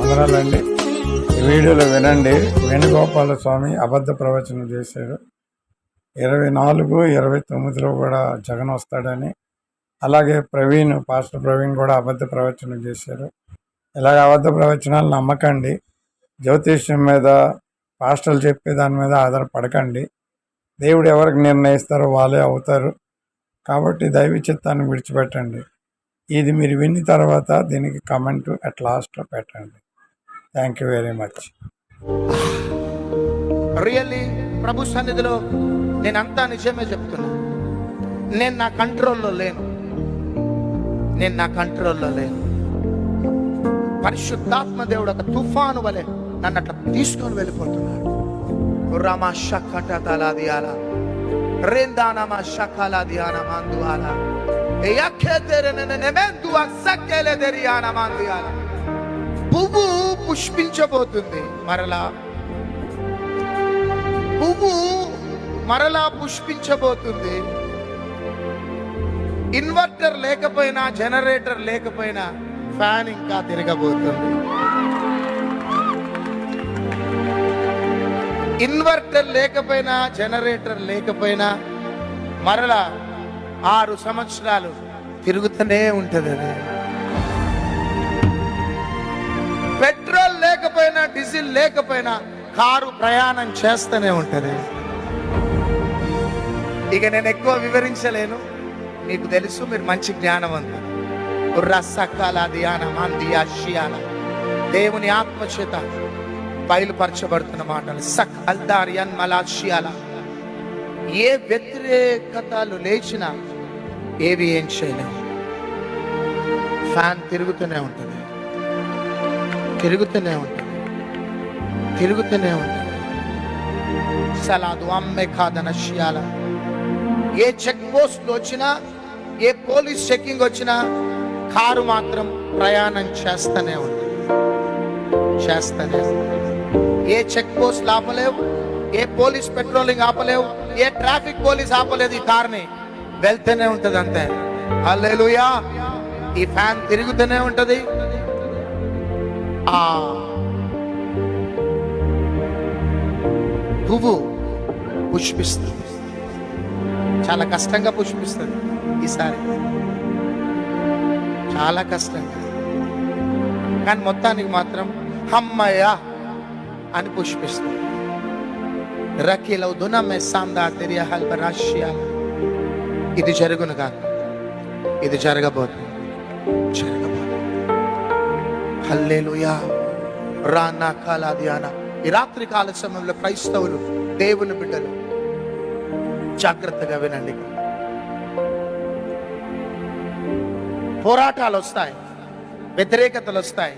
వందనాలండి. ఈ వీడియోలో వినండి. వేణుగోపాల స్వామి అబద్ధ ప్రవచనం చేశాడు. 24, 29లో కూడా జగన్ వస్తాడని. అలాగే పాస్టర్ ప్రవీణ్ కూడా అబద్ధ ప్రవచనం చేశారు. ఇలాగ అబద్ధ ప్రవచనాలు నమ్మకండి. జ్యోతిష్యం మీద, పాస్టర్లు చెప్పే దాని మీద ఆధారపడకండి. దేవుడు ఎవరికి నిర్ణయిస్తారో వాళ్ళే అవుతారు. కాబట్టి దైవ చిత్తాన్ని విడిచిపెట్టండి. ఇది మీరు విన్న తర్వాత దీనికి కమెంట్ అట్ లాస్ట్లో పెట్టండి. Thank you very much. Really ప్రభు సన్నిధిలో నేనంతా నిజమే చెప్తున్నా. నేను నా కంట్రోల్లో లేను. పరిశుద్ధాత్మ దేవుడు ఒక తుఫాను వలె నన్ను అట్లా తీసుకొని వెళ్ళిపోతున్నాడు. రామా షక్కట తలాదియాల రెందానమా షకాలా దియాన మందువాల పువ్వు పుష్పించబోతుంది. మరలా పుష్పించబోతుంది. ఇన్వర్టర్ లేకపోయినా, జనరేటర్ లేకపోయినా ఫ్యాన్ ఇంకా తిరగబోతుంది. ఇన్వర్టర్ లేకపోయినా, జనరేటర్ లేకపోయినా మరలా 6 సంవత్సరాలు తిరుగుతూనే ఉంటది. అది పెట్రోల్ లేకపోయినా, డీజిల్ లేకపోయినా కారు ప్రయాణం చేస్తూనే ఉంటది. ఇక నేను ఎక్కువ వివరించలేను. మీకు తెలుసు, మీరు మంచి జ్ఞానవంతులు. దేవుని ఆత్మచేత బయలుపరచబడుతున్న మాటలు. సక్ అల్దారియన్ మలాషియాల ఏ వ్యతిరేకతలు లేచినా ఏవి ఏం చేయలేము. ఫ్యాన్ తిరుగుతూనే ఉంటుంది. సలాదు అమ్మే కాదన షియాల ఏ చెక్ పోస్ట్ వచ్చినా, ఏ పోలీస్ చెకింగ్ వచ్చినా కారు మాత్రం ప్రయాణం చేస్తూనే ఉంటుంది. ఏ చెక్ పోస్ట్ ఆపలేవు, ఏ పోలీస్ పెట్రోలింగ్ ఆపలేవు, ఏ ట్రాఫిక్ పోలీస్ ఆపలేదు. ఈ కార్ని వెళ్తూనే ఉంటది అంతే. హల్లెలూయా. ఈ ఫ్యాన్ తిరుగుతూనే ఉంటది. ఆ పువ్వు పుష్పిస్తుంది. చాలా కష్టంగా పుష్పిస్తుంది. ఈసారి చాలా కష్టంగా, కానీ మొత్తానికి మాత్రం హమ్మయ్య అని పుష్పిస్తుంది. ఇది జరుగును కాదు, ఇది జరగబోతుంది. హల్లెలూయా. రానా కాలాదియానా. ఈ రాత్రి కాల సమయంలో క్రైస్తవులు, దేవుని బిడ్డలు జాగ్రత్తగా వినండి. పోరాటాలు వస్తాయి, వ్యతిరేకతలు వస్తాయి,